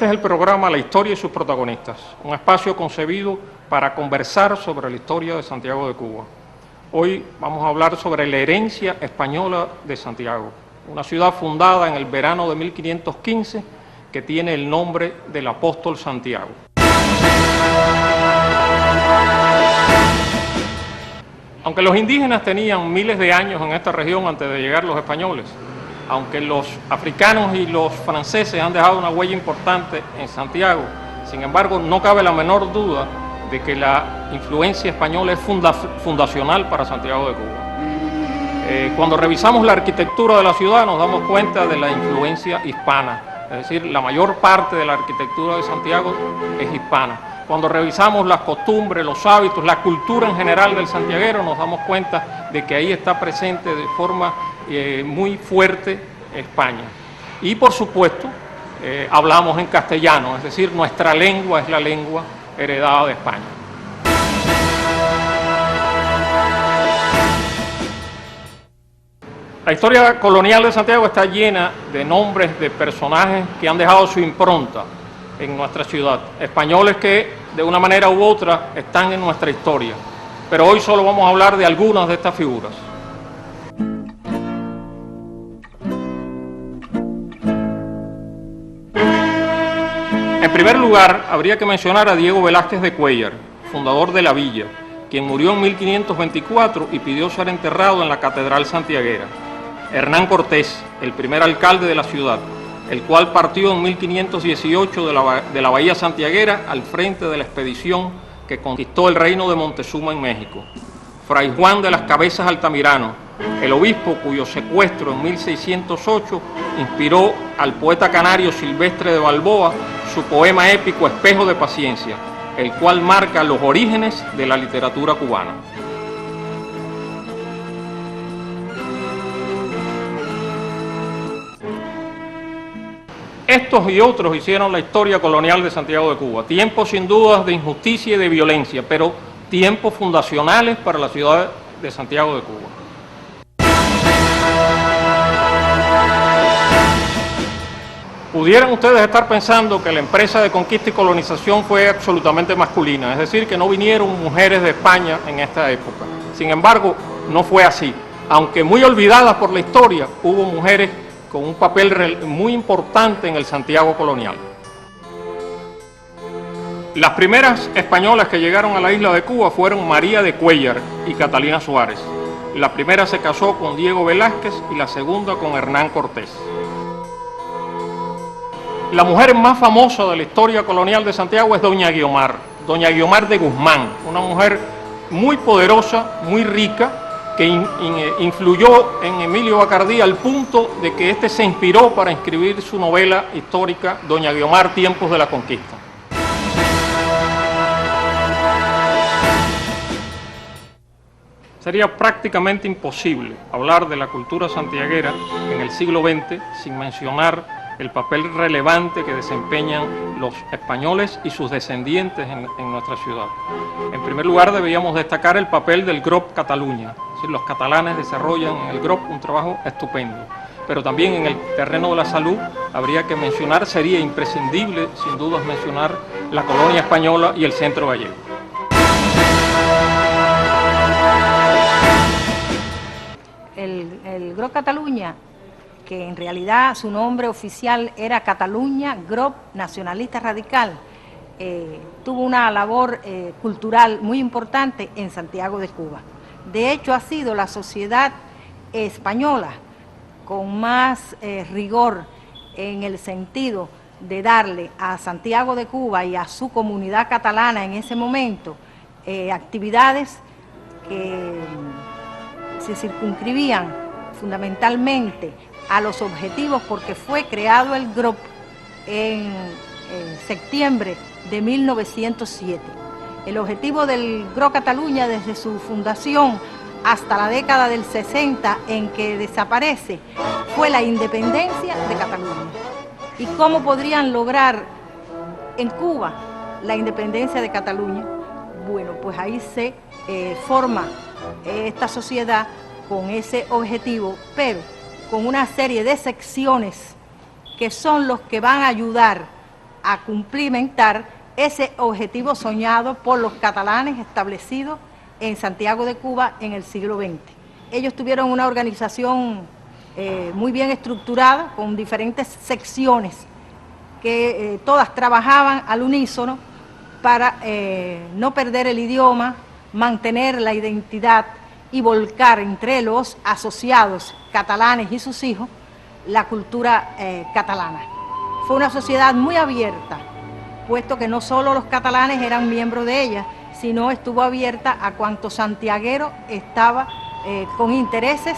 Este es el programa La Historia y sus protagonistas, un espacio concebido para conversar sobre la historia de Santiago de Cuba. Hoy vamos a hablar sobre la herencia española de Santiago, una ciudad fundada en el verano de 1515 que tiene el nombre del apóstol Santiago. Aunque los indígenas tenían miles de años en esta región antes de llegar los españoles, aunque los africanos y los franceses han dejado una huella importante en Santiago, sin embargo, no cabe la menor duda de que la influencia española es fundacional para Santiago de Cuba. Cuando revisamos la arquitectura de la ciudad nos damos cuenta de la influencia hispana, es decir, la mayor parte de la arquitectura de Santiago es hispana. Cuando revisamos las costumbres, los hábitos, la cultura en general del santiaguero, nos damos cuenta de que ahí está presente de forma muy fuerte España. Y por supuesto, hablamos en castellano, es decir, nuestra lengua es la lengua heredada de España. La historia colonial de Santiago está llena de nombres de personajes que han dejado su impronta en nuestra ciudad, españoles que de una manera u otra están en nuestra historia, pero hoy solo vamos a hablar de algunas de estas figuras. En primer lugar, habría que mencionar a Diego Velázquez de Cuéllar, fundador de la villa, quien murió en 1524 y pidió ser enterrado en la Catedral Santiaguera. Hernán Cortés, el primer alcalde de la ciudad, el cual partió en 1518 de la Bahía Santiaguera al frente de la expedición que conquistó el reino de Montezuma en México. Fray Juan de las Cabezas Altamirano, el obispo cuyo secuestro en 1608 inspiró al poeta canario Silvestre de Balboa su poema épico Espejo de Paciencia, el cual marca los orígenes de la literatura cubana. Estos y otros hicieron la historia colonial de Santiago de Cuba, tiempos sin dudas de injusticia y de violencia, pero tiempos fundacionales para la ciudad de Santiago de Cuba. Pudieran ustedes estar pensando que la empresa de conquista y colonización fue absolutamente masculina, es decir, que no vinieron mujeres de España en esta época. Sin embargo, no fue así. Aunque muy olvidadas por la historia, hubo mujeres con un papel muy importante en el Santiago colonial. Las primeras españolas que llegaron a la isla de Cuba fueron María de Cuéllar y Catalina Suárez. La primera se casó con Diego Velázquez y la segunda con Hernán Cortés. La mujer más famosa de la historia colonial de Santiago es doña Guiomar de Guzmán, una mujer muy poderosa, muy rica, que influyó en Emilio Bacardí al punto de que éste se inspiró para escribir su novela histórica Doña Guiomar, Tiempos de la Conquista. Sería prácticamente imposible hablar de la cultura santiaguera en el siglo XX sin mencionar el papel relevante que desempeñan los españoles y sus descendientes en nuestra ciudad. En primer lugar, deberíamos destacar el papel del GROP Catalunya. Es decir, los catalanes desarrollan en el GROP un trabajo estupendo. Pero también en el terreno de la salud habría que mencionar, sería imprescindible, sin dudas, mencionar la colonia española y el centro gallego. El GROP Catalunya, que en realidad su nombre oficial era Catalunya GROP Nacionalista Radical, tuvo una labor cultural muy importante en Santiago de Cuba. De hecho, ha sido la sociedad española con más rigor en el sentido de darle a Santiago de Cuba y a su comunidad catalana en ese momento actividades que se circunscribían fundamentalmente a los objetivos, porque fue creado el GROP en septiembre de 1907. El objetivo del GROP Catalunya desde su fundación hasta la década del 60 en que desaparece fue la independencia de Cataluña. ¿Y cómo podrían lograr en Cuba la independencia de Cataluña? Bueno, pues ahí se forma esta sociedad con ese objetivo, pero con una serie de secciones que son los que van a ayudar a cumplimentar ese objetivo soñado por los catalanes establecidos en Santiago de Cuba en el siglo XX. Ellos tuvieron una organización muy bien estructurada, con diferentes secciones que todas trabajaban al unísono para no perder el idioma, mantener la identidad y volcar entre los asociados catalanes y sus hijos la cultura catalana. Fue una sociedad muy abierta, puesto que no solo los catalanes eran miembros de ella, sino estuvo abierta a cuanto santiaguero estaba con intereses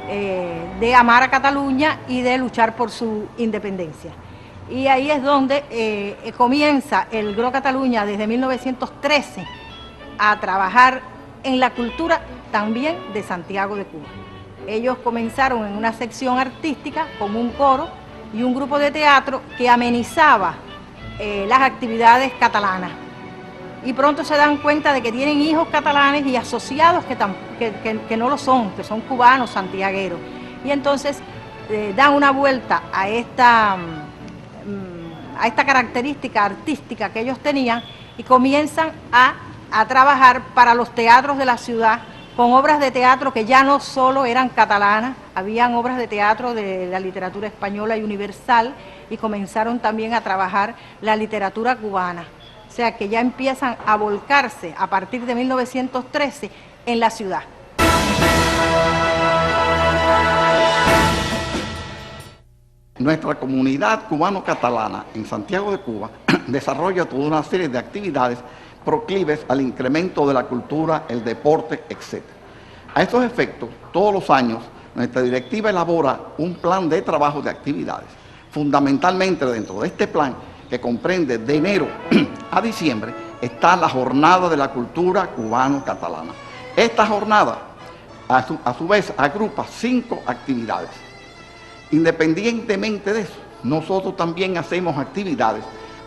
de amar a Cataluña y de luchar por su independencia. Y ahí es donde comienza el GRO Catalunya desde 1913 a trabajar en la cultura también de Santiago de Cuba. Ellos comenzaron en una sección artística con un coro y un grupo de teatro que amenizaba las actividades catalanas. Y pronto se dan cuenta de que tienen hijos catalanes y asociados que no lo son, que son cubanos, santiagueros. Y entonces dan una vuelta a esta característica artística que ellos tenían y comienzan a trabajar para los teatros de la ciudad con obras de teatro que ya no solo eran catalanas, habían obras de teatro de la literatura española y universal, y comenzaron también a trabajar la literatura cubana. O sea que ya empiezan a volcarse a partir de 1913 en la ciudad. Nuestra comunidad cubano-catalana en Santiago de Cuba desarrolla toda una serie de actividades proclives al incremento de la cultura, el deporte, etc. A estos efectos, todos los años, nuestra directiva elabora un plan de trabajo de actividades. Fundamentalmente dentro de este plan, que comprende de enero a diciembre, está la Jornada de la Cultura Cubano-Catalana. Esta jornada, a su vez, agrupa 5 actividades. Independientemente de eso, nosotros también hacemos actividades.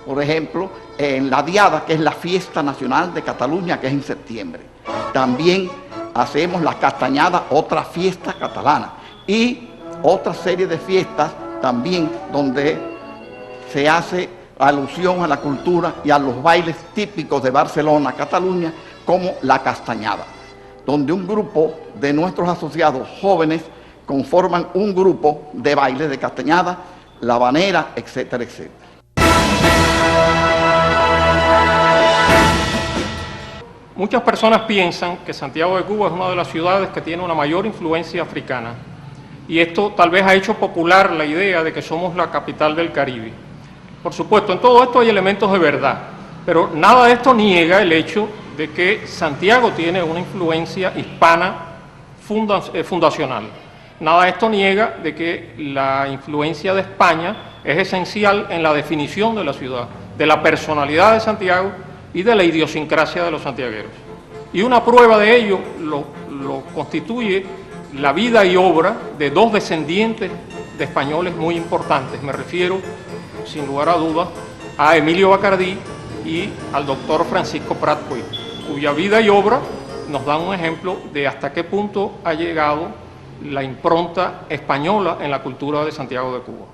Por ejemplo, en la Diada, que es la fiesta nacional de Cataluña, que es en septiembre. También hacemos la Castañada, otra fiesta catalana. Y otra serie de fiestas también donde se hace alusión a la cultura y a los bailes típicos de Barcelona, Cataluña, como la Castañada, donde un grupo de nuestros asociados jóvenes conforman un grupo de baile de Castañada, la habanera, etcétera, etcétera. Muchas personas piensan que Santiago de Cuba es una de las ciudades que tiene una mayor influencia africana, y esto tal vez ha hecho popular la idea de que somos la capital del Caribe. Por supuesto, en todo esto hay elementos de verdad, pero nada de esto niega el hecho de que Santiago tiene una influencia hispana fundacional. Nada de esto niega de que la influencia de España es esencial en la definición de la ciudad, de la personalidad de Santiago y de la idiosincrasia de los santiagueros. Y una prueba de ello lo constituye la vida y obra de 2 descendientes de españoles muy importantes. Me refiero, sin lugar a dudas, a Emilio Bacardí y al doctor Francisco Prat Puig, cuya vida y obra nos dan un ejemplo de hasta qué punto ha llegado la impronta española en la cultura de Santiago de Cuba.